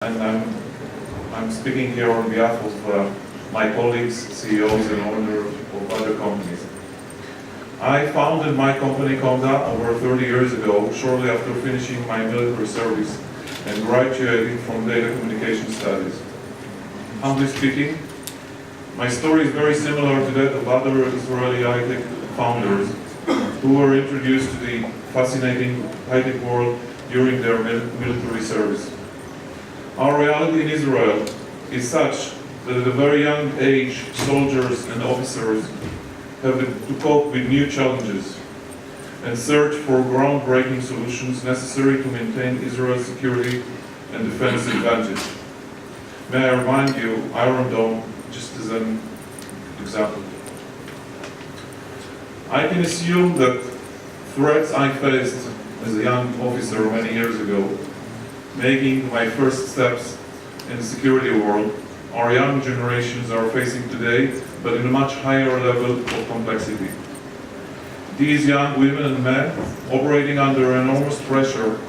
And I'm speaking here on behalf of my colleagues, CEOs and owners of other companies. I founded my company Comdà over 30 years ago, shortly after finishing my military service and graduating from data communication studies. Humbly speaking, my story is very similar to that of other Israeli high-tech founders who were introduced to the fascinating high-tech world during their military service. Our reality in Israel is such that at a very young age, soldiers and officers have to cope with new challenges and search for groundbreaking solutions necessary to maintain Israel's security and defense advantage. May I remind you, Iron Dome, just as an example. I can assume that threats I faced as a young officer many years ago, making my first steps in the security world, our young generations are facing today, but in a much higher level of complexity. These young women and men, operating under enormous pressure,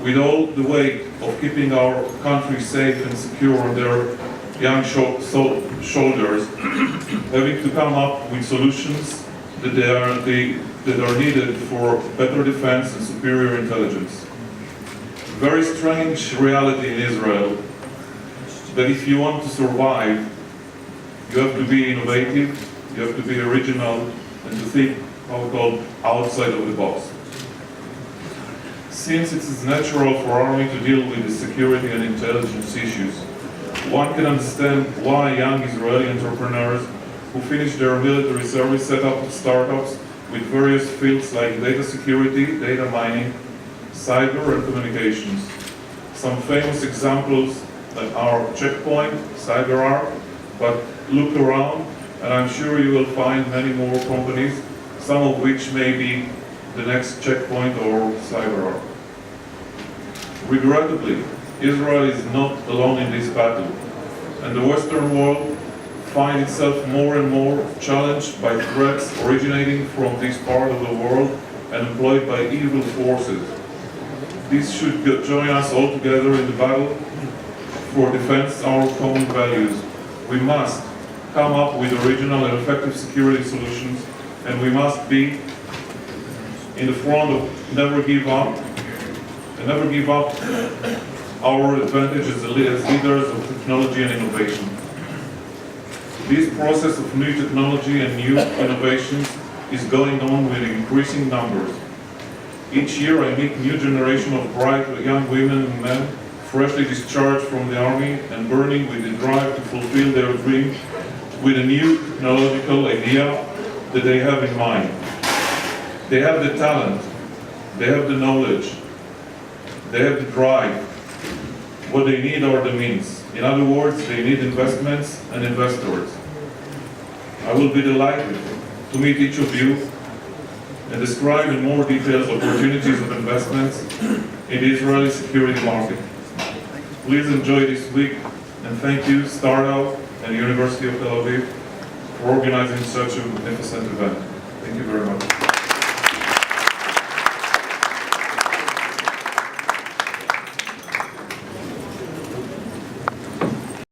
with all the weight of keeping our country safe and secure on their young shoulders, having to come up with solutions that are needed for better defense and superior intelligence. Very strange reality in Israel that if you want to survive, you have to be innovative, you have to be original, and to think, how we call, outside of the box. Since it is natural for our army to deal with the security and intelligence issues, one can understand why young Israeli entrepreneurs who finish their military service set up startups with various fields like data security, data mining, cyber and communications. Some famous examples that are Checkpoint, CyberArk, but look around and I'm sure you will find many more companies, some of which may be the next Checkpoint or CyberArk. Regrettably, Israel is not alone in this battle, and the Western world finds itself more and more challenged by threats originating from this part of the world and employed by evil forces. This should join us all together in the battle for defense our common values. We must come up with original and effective security solutions, and we must be in the front of never give up our advantage as leaders of technology and innovation. This process of new technology and new innovations is going on with increasing numbers. Each year I meet new generation of bright young women and men, freshly discharged from the army and burning with the drive to fulfill their dream with a new technological idea that they have in mind. They have the talent, they have the knowledge, they have the drive. What they need are the means. In other words, they need investments and investors. I will be delighted to meet each of you and describe in more details opportunities of investments in the Israeli security market. Please enjoy this week, and thank you, Startup and University of Tel Aviv, for organizing such a magnificent event. Thank you very much.